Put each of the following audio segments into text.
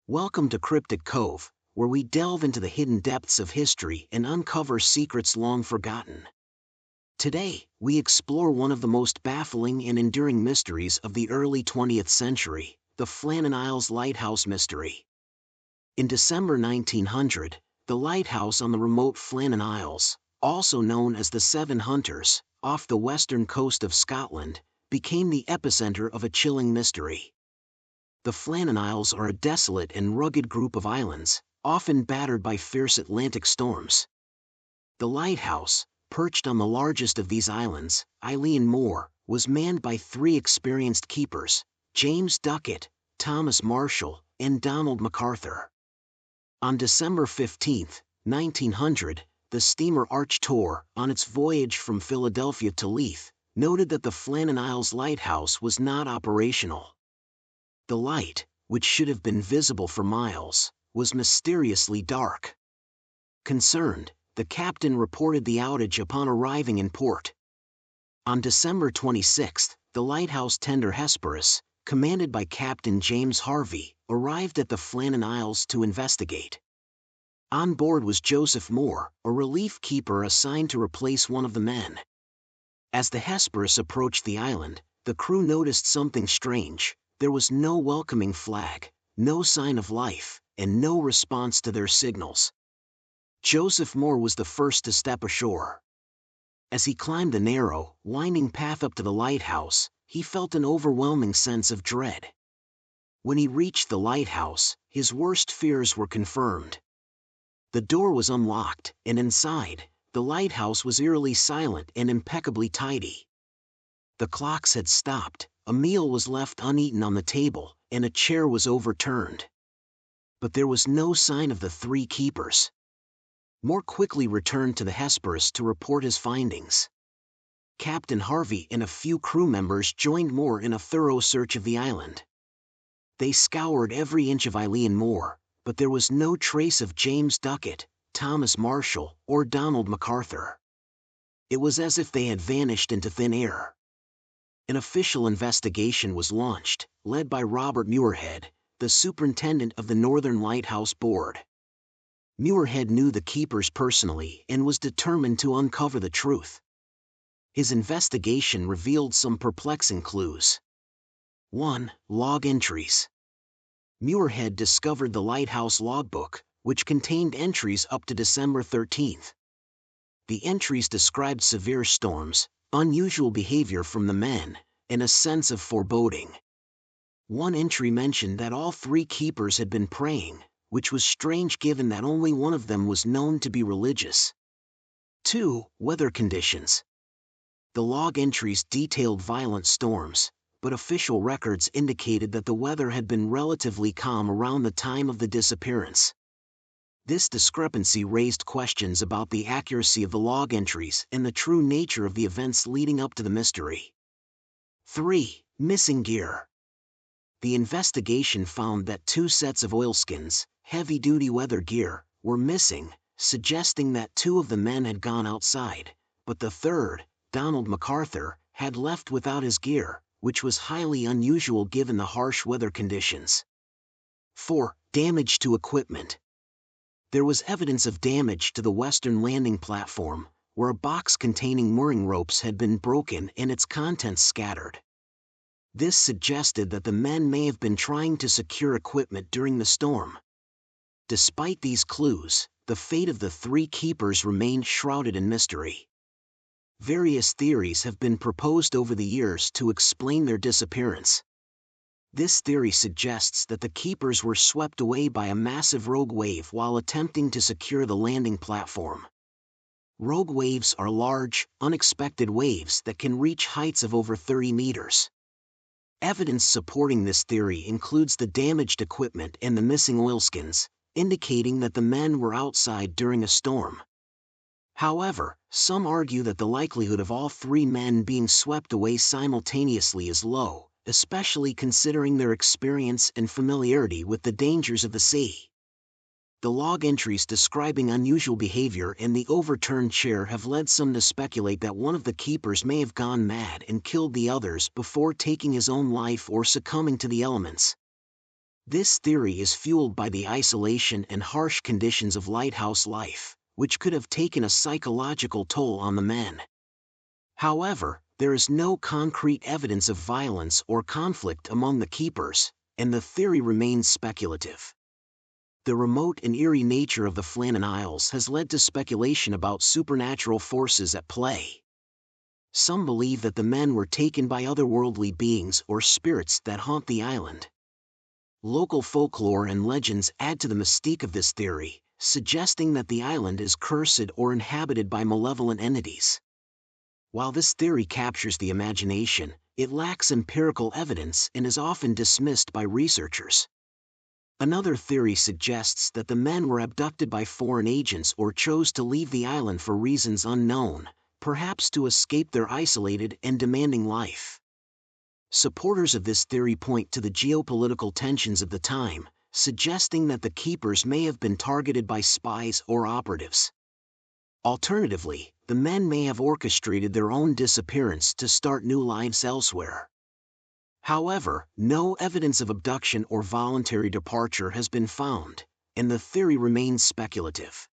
Welcome to Cryptic Cove, where we delve into the hidden depths of history and uncover secrets long forgotten. Today, we explore one of the most baffling and enduring mysteries of the early 20th century, the Flannan Isles Lighthouse mystery. In December 1900, the lighthouse on the remote Flannan Isles, also known as the Seven Hunters, off the western coast of Scotland, became the epicenter of a chilling mystery. The Flannan Isles are a desolate and rugged group of islands, often battered by fierce Atlantic storms. The lighthouse, perched on the largest of these islands, Eilean Mor, was manned by three experienced keepers, James Duckett, Thomas Marshall, and Donald MacArthur. On December 15, 1900, the steamer Arch Tor, on its voyage from Philadelphia to Leith, noted that the Flannan Isles Lighthouse was not operational. The light, which should have been visible for miles, was mysteriously dark. Concerned, the captain reported the outage upon arriving in port. On December 26, the lighthouse tender Hesperus, commanded by Captain James Harvey, arrived at the Flannan Isles to investigate. On board was Joseph Moore, a relief keeper assigned to replace one of the men. As the Hesperus approached the island, the crew noticed something strange. There was no welcoming flag, no sign of life, and no response to their signals. Joseph Moore was the first to step ashore. As he climbed the narrow, winding path up to the lighthouse, he felt an overwhelming sense of dread. When he reached the lighthouse, his worst fears were confirmed. The door was unlocked, and inside, the lighthouse was eerily silent and impeccably tidy. The clocks had stopped, a meal was left uneaten on the table, and a chair was overturned. But there was no sign of the three keepers. Moore quickly returned to the Hesperus to report his findings. Captain Harvey and a few crew members joined Moore in a thorough search of the island. They scoured every inch of Eilean Mor, but there was no trace of James Duckett, Thomas Marshall, or Donald MacArthur. It was as if they had vanished into thin air. An official investigation was launched, led by Robert Muirhead, the superintendent of the Northern Lighthouse Board. Muirhead knew the keepers personally and was determined to uncover the truth. His investigation revealed some perplexing clues. 1. Log entries. Muirhead discovered the lighthouse logbook, which contained entries up to December 13. The entries described severe storms, unusual behavior from the men, and a sense of foreboding. One entry mentioned that all three keepers had been praying, which was strange given that only one of them was known to be religious. 2. Weather conditions. The log entries detailed violent storms, but official records indicated that the weather had been relatively calm around the time of the disappearance. This discrepancy raised questions about the accuracy of the log entries and the true nature of the events leading up to the mystery. 3. Missing gear. The investigation found that 2 sets of oilskins, heavy-duty weather gear, were missing, suggesting that 2 of the men had gone outside, but the third, Donald MacArthur, had left without his gear, which was highly unusual given the harsh weather conditions. 4. Damage to equipment. There was evidence of damage to the western landing platform, where a box containing mooring ropes had been broken and its contents scattered. This suggested that the men may have been trying to secure equipment during the storm. Despite these clues, the fate of the three keepers remained shrouded in mystery. Various theories have been proposed over the years to explain their disappearance. This theory suggests that the keepers were swept away by a massive rogue wave while attempting to secure the landing platform. Rogue waves are large, unexpected waves that can reach heights of over 30 meters. Evidence supporting this theory includes the damaged equipment and the missing oilskins, indicating that the men were outside during a storm. However, some argue that the likelihood of all 3 men being swept away simultaneously is low, especially considering their experience and familiarity with the dangers of the sea. The log entries describing unusual behavior and the overturned chair have led some to speculate that one of the keepers may have gone mad and killed the others before taking his own life or succumbing to the elements. This theory is fueled by the isolation and harsh conditions of lighthouse life, which could have taken a psychological toll on the men. However, there is no concrete evidence of violence or conflict among the keepers, and the theory remains speculative. The remote and eerie nature of the Flannan Isles has led to speculation about supernatural forces at play. Some believe that the men were taken by otherworldly beings or spirits that haunt the island. Local folklore and legends add to the mystique of this theory, suggesting that the island is cursed or inhabited by malevolent entities. While this theory captures the imagination, it lacks empirical evidence and is often dismissed by researchers. Another theory suggests that the men were abducted by foreign agents or chose to leave the island for reasons unknown, perhaps to escape their isolated and demanding life. Supporters of this theory point to the geopolitical tensions of the time, suggesting that the keepers may have been targeted by spies or operatives. Alternatively, the men may have orchestrated their own disappearance to start new lives elsewhere. However, no evidence of abduction or voluntary departure has been found, and the theory remains speculative.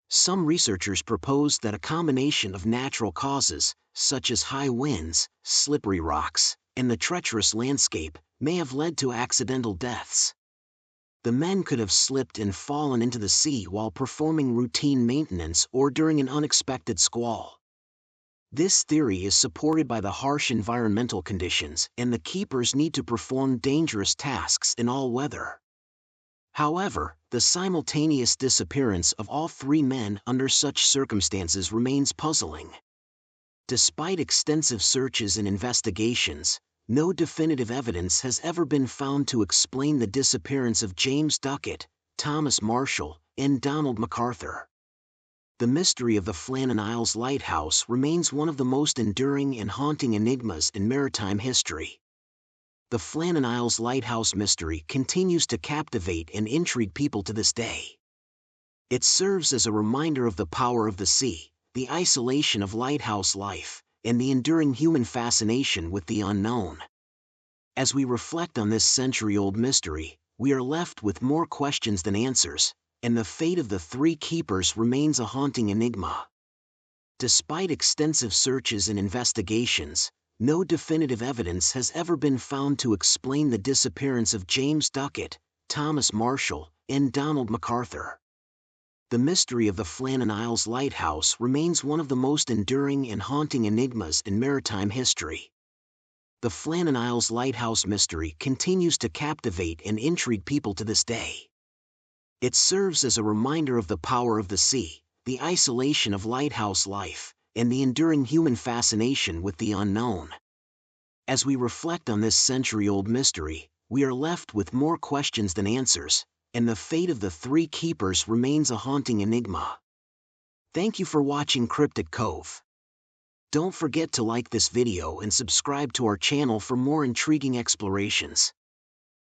Some researchers propose that a combination of natural causes, such as high winds, slippery rocks, and the treacherous landscape, may have led to accidental deaths. The men could have slipped and fallen into the sea while performing routine maintenance or during an unexpected squall. This theory is supported by the harsh environmental conditions, and the keepers need to perform dangerous tasks in all weather. However, the simultaneous disappearance of all three men under such circumstances remains puzzling. Despite extensive searches and investigations, no definitive evidence has ever been found to explain the disappearance of James Duckett, Thomas Marshall, and Donald MacArthur. The mystery of the Flannan Isles Lighthouse remains one of the most enduring and haunting enigmas in maritime history. The Flannan Isles Lighthouse mystery continues to captivate and intrigue people to this day. It serves as a reminder of the power of the sea, the isolation of lighthouse life, and the enduring human fascination with the unknown. As we reflect on this century-old mystery, we are left with more questions than answers, and the fate of the three keepers remains a haunting enigma. Despite extensive searches and investigations, no definitive evidence has ever been found to explain the disappearance of James Duckett, Thomas Marshall, and Donald MacArthur. The mystery of the Flannan Isles Lighthouse remains one of the most enduring and haunting enigmas in maritime history. The Flannan Isles Lighthouse mystery continues to captivate and intrigue people to this day. It serves as a reminder of the power of the sea, the isolation of lighthouse life, and the enduring human fascination with the unknown. As we reflect on this century-old mystery, we are left with more questions than answers, and the fate of the three keepers remains a haunting enigma. Thank you for watching Cryptid Cove. Don't forget to like this video and subscribe to our channel for more intriguing explorations.